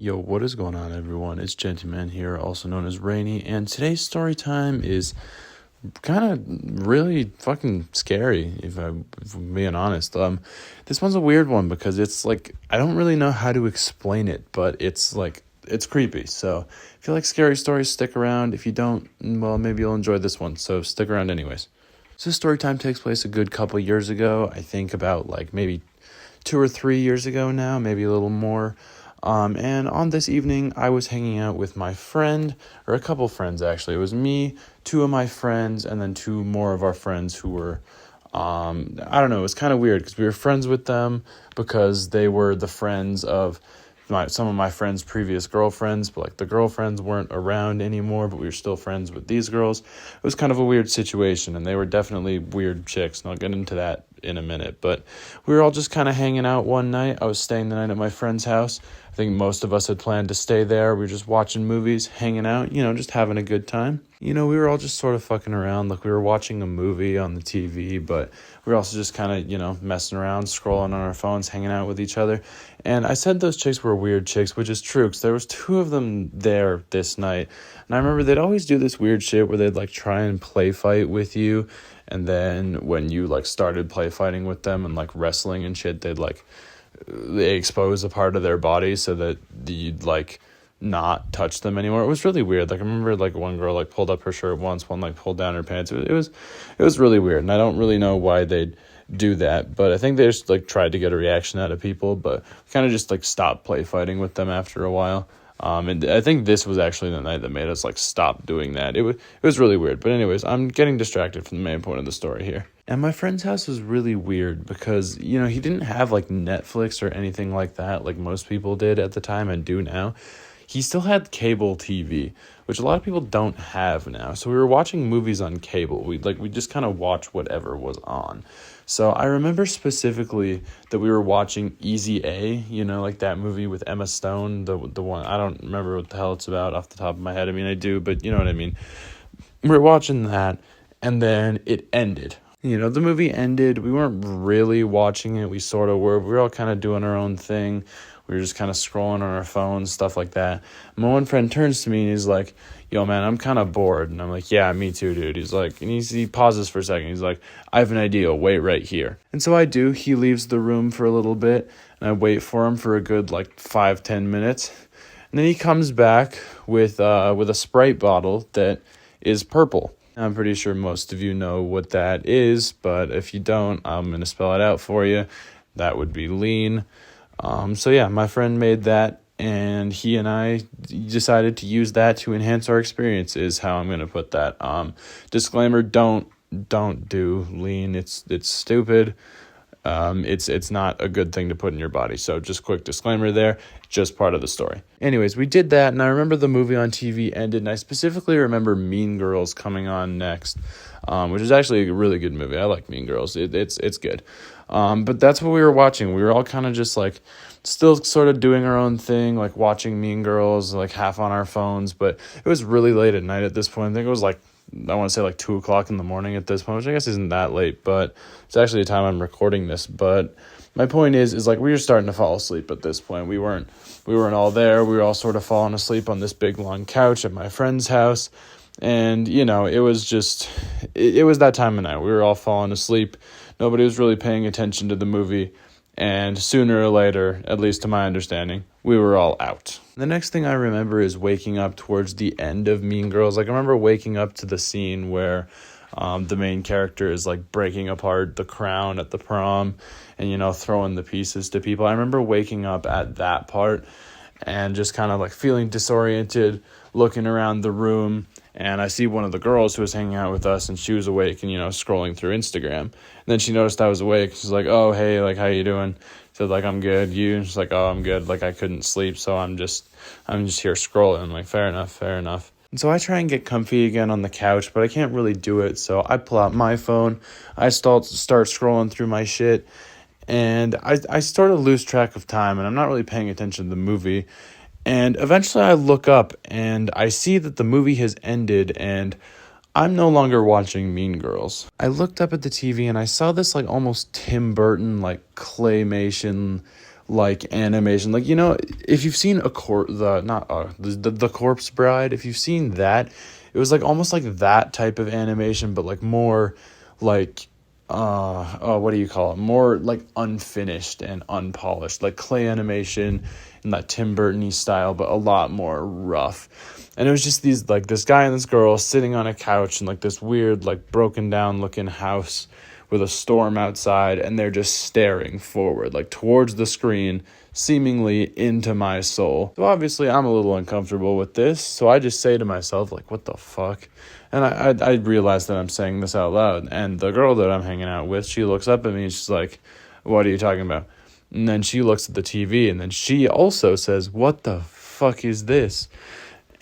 Yo, what is going on, everyone? It's GentooMan here, also known as Rainy, and today's story time is kind of really fucking scary, if I'm being honest. This one's a weird one because it's like, I don't really know how to explain it, but it's like, it's creepy. So if you like scary stories, stick around. If you don't, well, maybe you'll enjoy this one, so stick around anyways. So this story time takes place a good couple years ago. I think about like maybe 2 or 3 years ago now, maybe a little more. And on this evening, I was hanging out with my friend, or a couple friends actually. It was me, two of my friends, and then two more of our friends who were, I don't know, it was kind of weird because we were friends with them because they were the friends of some of my friends' previous girlfriends, but like the girlfriends weren't around anymore, but we were still friends with these girls. It was kind of a weird situation, and they were definitely weird chicks, and I'll get into that in a minute. But we were all just kind of hanging out one night. I was staying the night at my friend's house. I think most of us had planned to stay there. We were just watching movies, hanging out, just having a good time. We were all just sort of fucking around. Like we were watching a movie on the TV, but we were also just kind of, messing around, scrolling on our phones, hanging out with each other. And I said those chicks were weird chicks, which is true, because there was two of them there this night. And I remember they'd always do this weird shit where they'd like try and play fight with you. And then when you like started play fighting with them and like wrestling and shit, they expose a part of their body so that you'd like not touch them anymore. It was really weird. Like I remember like one girl like pulled up her shirt once, one like pulled down her pants. It was really weird, and I don't really know why they'd do that, but I think they just like tried to get a reaction out of people, but kind of just like stopped play fighting with them after a while. And I think this was actually the night that made us like stop doing that. It was really weird. But anyways, I'm getting distracted from the main point of the story here. And my friend's house was really weird because, he didn't have like Netflix or anything like that like most people did at the time and do now. He still had cable TV, which a lot of people don't have now. So we were watching movies on cable. We just kind of watch whatever was on. So I remember specifically that we were watching Easy A, like that movie with Emma Stone, the one. I don't remember what the hell it's about off the top of my head. I mean, I do, but you know what I mean. We were watching that, and then it ended. The movie ended. We weren't really watching it. We sort of were. We were all kind of doing our own thing. We were just kind of scrolling on our phones, stuff like that. My one friend turns to me and he's like, yo, man, I'm kind of bored. And I'm like, yeah, me too, dude. He's like, and he pauses for a second. He's like, I have an idea. Wait right here. And so I do. He leaves the room for a little bit, and I wait for him for a good, 5-10 minutes. And then he comes back with a Sprite bottle that is purple. I'm pretty sure most of you know what that is, but if you don't, I'm going to spell it out for you. That would be lean. So yeah, my friend made that, and he and I decided to use that to enhance our experience, is how I'm going to put that. Disclaimer, don't do lean. It's stupid. It's not a good thing to put in your body. So just quick disclaimer there, just part of the story. Anyways, we did that, and I remember the movie on TV ended, and I specifically remember Mean Girls coming on next, which is actually a really good movie. I like Mean Girls. It's good. But that's what we were watching. We were all kind of just like still sort of doing our own thing, like watching Mean Girls, like half on our phones. But it was really late at night at this point. I think it was I want to say 2 o'clock in the morning at this point, which I guess isn't that late, but it's actually the time I'm recording this. But my point is we were starting to fall asleep at this point. We weren't all there. We were all sort of falling asleep on this big long couch at my friend's house. And, it was just, it was that time of night. We were all falling asleep. Nobody was really paying attention to the movie. And sooner or later, at least to my understanding, we were all out. The next thing I remember is waking up towards the end of Mean Girls. I remember waking up to the scene where the main character is breaking apart the crown at the prom and, throwing the pieces to people. I remember waking up at that part and just kind of feeling disoriented, looking around the room. And I see one of the girls who was hanging out with us, and she was awake and, scrolling through Instagram. And then she noticed I was awake. She's like, oh, hey, how you doing? Said, I'm good. You? She's like, oh, I'm good. I couldn't sleep, so I'm just here scrolling. Fair enough. And so I try and get comfy again on the couch, but I can't really do it. So I pull out my phone. I start scrolling through my shit. And I sort of lose track of time, and I'm not really paying attention to the movie. And eventually I look up and I see that the movie has ended and I'm no longer watching Mean Girls. I looked up at the TV and I saw this almost Tim Burton claymation like animation. Like, you know, if you've seen the Corpse Bride, if you've seen that, it was like almost like that type of animation, but like more like what do you call it? More like unfinished and unpolished, like clay animation in that Tim Burton-y style, but a lot more rough. And it was just this guy and this girl sitting on a couch in like this weird, like broken down looking house with a storm outside, and they're just staring forward, like towards the screen, seemingly into my soul. So obviously I'm a little uncomfortable with this, so I just say to myself, like, what the fuck? And I realize that I'm saying this out loud, and the girl that I'm hanging out with, she looks up at me and she's like, what are you talking about? And then she looks at the TV, and then she also says, what the fuck is this?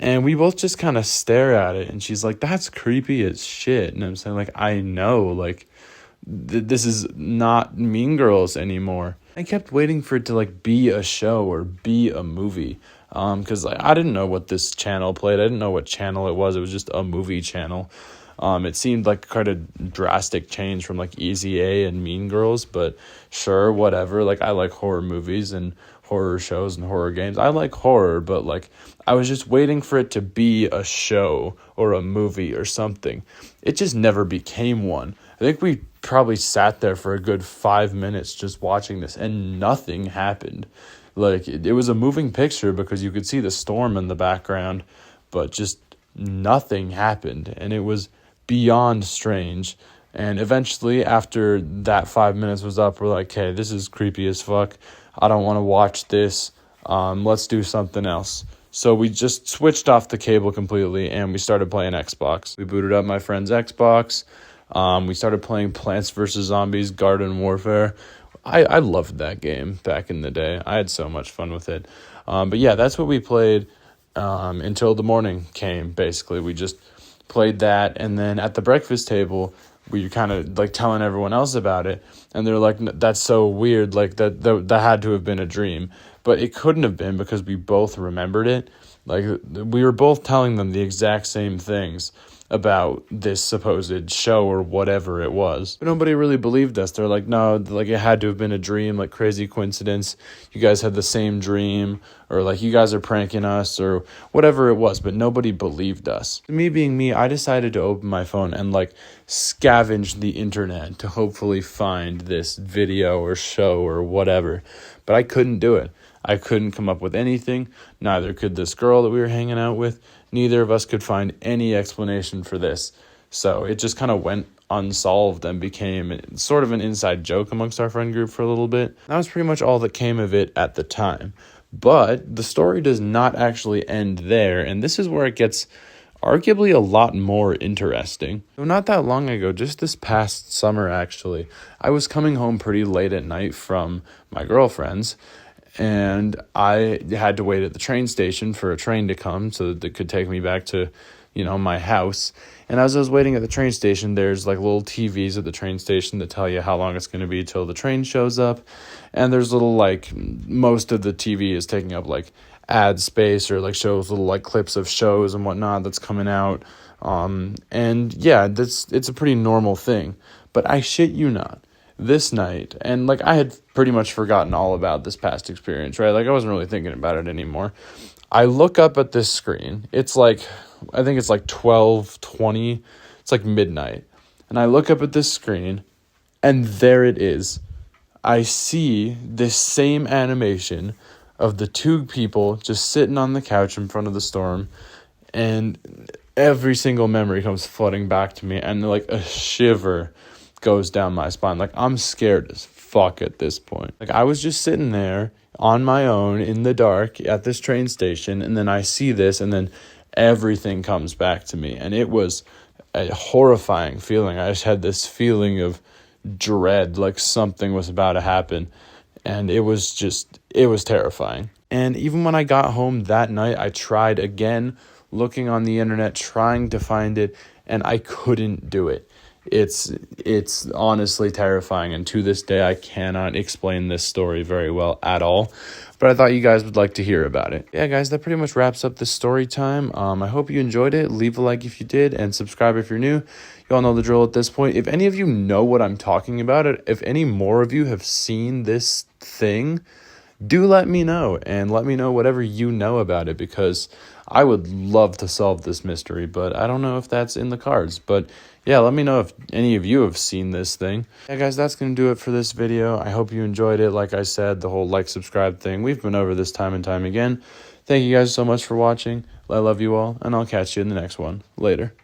And we both just kind of stare at it, and she's like, that's creepy as shit. And I'm saying, like, I know, like, this is not Mean Girls anymore. I kept waiting for it to like be a show or be a movie, because like, I didn't know what this channel played. I didn't know what channel it was. It was just a movie channel. It seemed like quite a drastic change from like Easy A and Mean Girls, but sure, whatever. Like, I like horror movies and horror shows and horror games. I like horror, but like, I was just waiting for it to be a show or a movie or something. It just never became one. I think we probably sat there for a good 5 minutes just watching this, and nothing happened. Like, it was a moving picture because you could see the storm in the background, but just nothing happened, and it was beyond strange. And eventually, after that 5 minutes was up, we're like, hey, this is creepy as fuck. I don't want to watch this. Let's do something else. So we just switched off the cable completely, and we started playing Xbox. We booted up my friend's Xbox. We started playing Plants vs. Zombies Garden Warfare. I loved that game back in the day. I had so much fun with it. But yeah, that's what we played until the morning came, basically. We just played that, and then at the breakfast table, we were kind of like telling everyone else about it, and they're like, that's so weird, like that had to have been a dream. But it couldn't have been, because we both remembered it. Like, we were both telling them the exact same things about this supposed show or whatever it was. But nobody really believed us. They're like, no, like, it had to have been a dream, like, crazy coincidence. You guys had the same dream, or like, you guys are pranking us, or whatever it was. But nobody believed us. Me being me, I decided to open my phone and like scavenge the internet to hopefully find this video or show or whatever. But I couldn't do it. I couldn't come up with anything. Neither could this girl that we were hanging out with. Neither of us could find any explanation for this. So it just kind of went unsolved and became sort of an inside joke amongst our friend group for a little bit. That was pretty much all that came of it at the time. But the story does not actually end there, and this is where it gets arguably a lot more interesting. So not that long ago, just this past summer actually, I was coming home pretty late at night from my girlfriend's, and I had to wait at the train station for a train to come so that it could take me back to, my house. And as I was waiting at the train station, there's like little TVs at the train station that tell you how long it's going to be till the train shows up. And there's little, like, most of the TV is taking up like ad space, or like shows little like clips of shows and whatnot that's coming out. And yeah, it's a pretty normal thing. But I shit you not, this night, and like, I had pretty much forgotten all about this past experience, right? Like, I wasn't really thinking about it anymore. I look up at this screen. It's like, I think it's like 12:20. It's like midnight. And I look up at this screen, and there it is. I see this same animation of the two people just sitting on the couch in front of the storm, and every single memory comes flooding back to me, and like a shiver goes down my spine. Like, I'm scared as fuck at this point. Like, I was just sitting there on my own in the dark at this train station, and then I see this, and then everything comes back to me, and it was a horrifying feeling. I just had this feeling of dread, like something was about to happen, and it was terrifying. And even when I got home that night, I tried again looking on the internet, trying to find it, and I couldn't do it. It's honestly terrifying, and to this day I cannot explain this story very well at all, but I thought you guys would like to hear about it. Yeah, guys, that pretty much wraps up the story time. I hope you enjoyed it. Leave a like if you did, and subscribe if you're new. You all know the drill at this point. If any of you know what I'm talking about, if any more of you have seen this thing, do let me know, and let me know whatever you know about it, because I would love to solve this mystery, but I don't know if that's in the cards. But yeah, let me know if any of you have seen this thing. Yeah, guys, that's going to do it for this video. I hope you enjoyed it. Like I said, the whole like, subscribe thing, we've been over this time and time again. Thank you guys so much for watching. I love you all, and I'll catch you in the next one. Later.